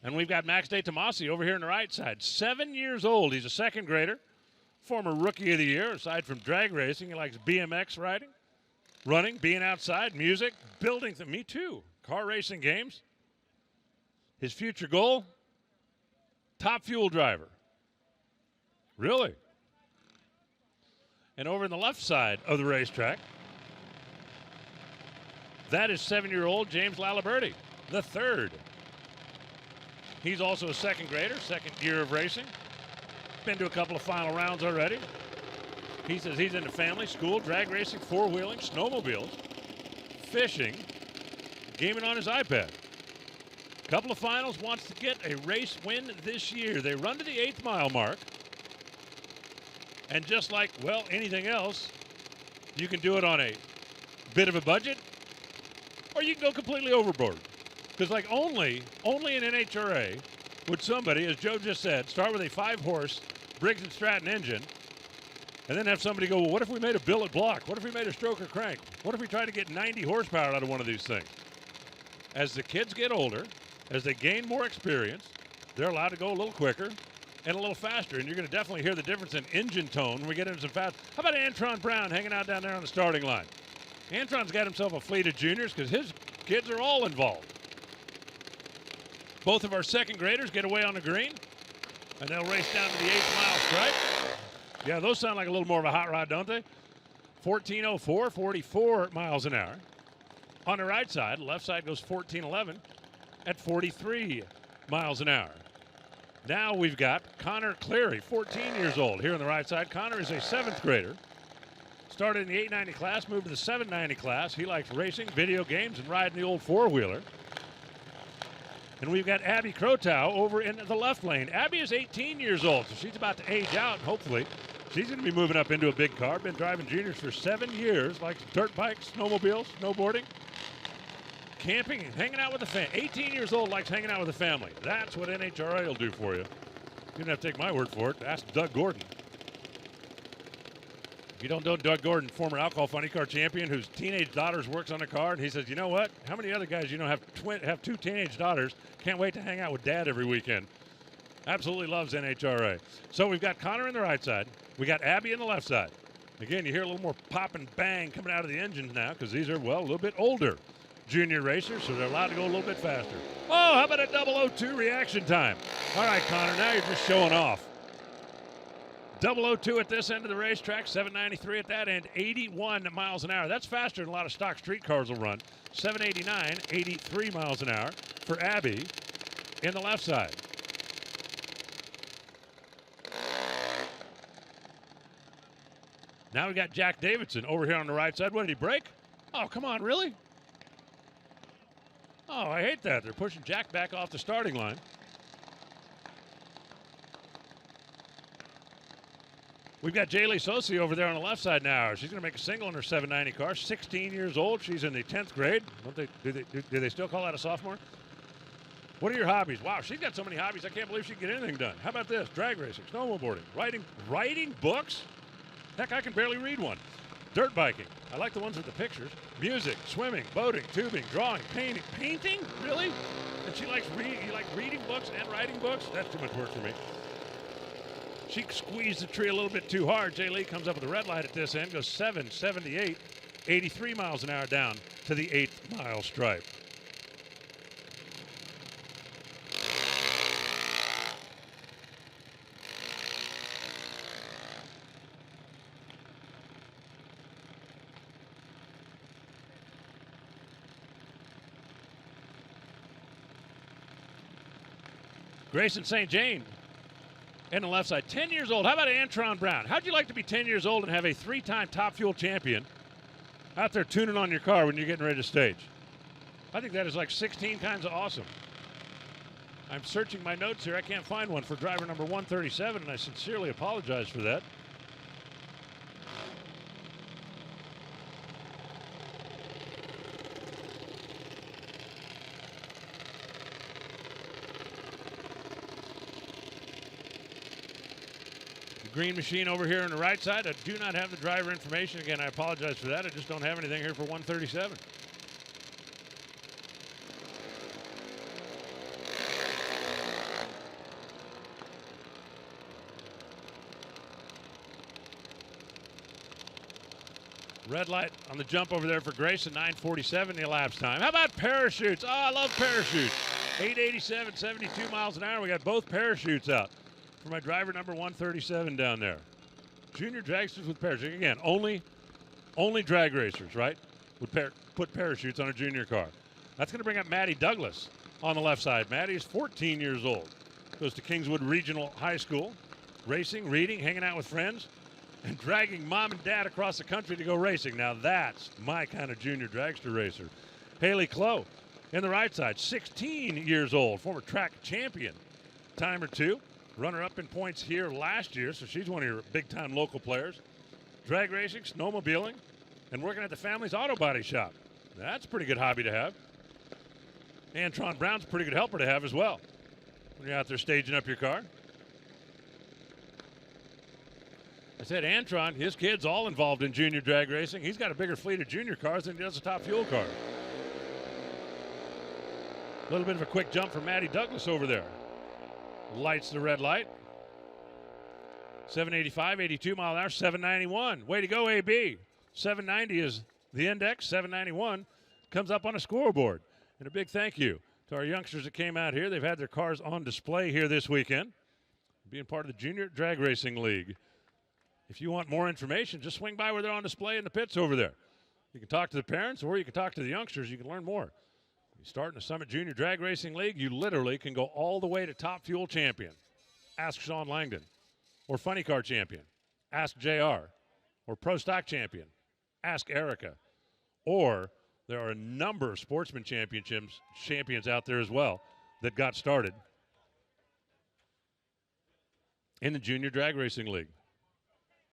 And we've got Max De Tomasi over here on the right side. 7 years old. He's a second grader. Former Rookie of the Year. Aside from drag racing, he likes BMX riding, running, being outside, music, building. Me too. Car racing games. His future goal, top fuel driver. Really? And over on the left side of the racetrack, that is 7-year-old James Laliberti, the third. He's also a second grader, second year of racing. Been to a couple of final rounds already. He says he's into family, school, drag racing, four-wheeling, snowmobiles, fishing, gaming on his iPad. Couple of finals, wants to get a race win this year. They run to the 8th mile mark. And just like, well, anything else, you can do it on a bit of a budget, or you can go completely overboard. Because like only in NHRA would somebody, as Joe just said, start with a 5-horse Briggs & Stratton engine, and then have somebody go, well, what if we made a billet block? What if we made a stroker crank? What if we tried to get 90 horsepower out of one of these things? As the kids get older, as they gain more experience, they're allowed to go a little quicker and a little faster, and you're going to definitely hear the difference in engine tone when we get into some fast. How about Antron Brown hanging out down there on the starting line? Antron's got himself a fleet of juniors because his kids are all involved. Both of our second graders get away on the green, and they'll race down to the 8th mile stripe. Yeah, those sound like a little more of a hot rod, don't they? 14:04, 44 miles an hour. On the right side, left side goes 14:11 at 43 miles an hour. Now we've got Connor Cleary, 14 years old, here on the right side. Connor is a 7th grader. Started in the 890 class, moved to the 790 class. He likes racing, video games, and riding the old four-wheeler. And we've got Abby Krotow over in the left lane. Abby is 18 years old, so she's about to age out, and hopefully she's going to be moving up into a big car. Been driving juniors for 7 years, likes dirt bikes, snowmobiles, snowboarding, camping, and hanging out with the family. 18 years old, likes hanging out with the family. That's what NHRA will do for you. You don't have to take my word for it. Ask Doug Gordon. If you don't know Doug Gordon, former alcohol funny car champion whose teenage daughters works on a car, and he says, you know what? How many other guys you know have 2 teenage daughters, can't wait to hang out with dad every weekend? Absolutely loves NHRA. So we've got Connor on the right side. We got Abby on the left side. Again, you hear a little more pop and bang coming out of the engines now because these are, well, a little bit older junior racers, so they're allowed to go a little bit faster. Oh, how about a 002 reaction time? All right, Connor, now you're just showing off. 002 at this end of the racetrack, 793 at that end, 81 miles an hour. That's faster than a lot of stock street cars will run. 789, 83 miles an hour for Abby in the left side. Now we got Jack Davidson over here on the right side. What did he break? Oh, come on, really? Oh, I hate that. They're pushing Jack back off the starting line. We've got Jaylee Sosi over there on the left side now. She's going to make a single in her 790 car. 16 years old. She's in the 10th grade. Do they still call that a sophomore? What are your hobbies? Wow, she's got so many hobbies, I can't believe she can get anything done. How about this? Drag racing, snowboarding, writing books? Heck, I can barely read one. Dirt biking. I like the ones with the pictures. Music, swimming, boating, tubing, drawing, painting. Painting? Really? And she likes reading. You like reading books and writing books? That's too much work for me. She squeezed the tree a little bit too hard. Jay Lee comes up with a red light at this end, goes 778, 83 miles an hour down to the 8th mile stripe. Grayson St. Jane in the left side, 10 years old. How about Antron Brown? How'd you like to be 10 years old and have a 3-time Top Fuel champion out there tuning on your car when you're getting ready to stage? I think that is like 16 kinds of awesome. I'm searching my notes here. I can't find one for driver number 137, and I sincerely apologize for that. Green machine over here on the right side. I do not have the driver information. Again, I apologize for that. I just don't have anything here for 137. Red light on the jump over there for Grayson, 9:47 the elapsed time. How about parachutes? Oh, I love parachutes. 887, 72 miles an hour. We got both parachutes out for my driver number 137 down there. Junior dragsters with parachutes. Again, only drag racers, right, would put parachutes on a junior car. That's going to bring up Maddie Douglas on the left side. Maddie is 14 years old. Goes to Kingswood Regional High School. Racing, reading, hanging out with friends, and dragging mom and dad across the country to go racing. Now that's my kind of junior dragster racer. Haley Clough in the right side, 16 years old, former track champion, time or two, runner-up in points here last year, so she's one of your big-time local players. Drag racing, snowmobiling, and working at the family's auto body shop. That's a pretty good hobby to have. Antron Brown's a pretty good helper to have as well when you're out there staging up your car. I said Antron, his kid's all involved in junior drag racing. He's got a bigger fleet of junior cars than he does a top fuel car. A little bit of a quick jump for Maddie Douglas over there. Lights the red light. 785, 82 mile an hour, 791. Way to go, AB. 790 is the index. 791 comes up on a scoreboard. And a big thank you to our youngsters that came out here. They've had their cars on display here this weekend, being part of the Junior Drag Racing League. If you want more information, just swing by where they're on display in the pits over there. You can talk to the parents or you can talk to the youngsters. You can learn more. You start in the Summit Junior Drag Racing League, you literally can go all the way to top fuel champion. Ask Sean Langdon. Or funny car champion. Ask JR. Or pro stock champion. Ask Erica. Or there are a number of sportsman champions out there as well that got started in the Junior Drag Racing League.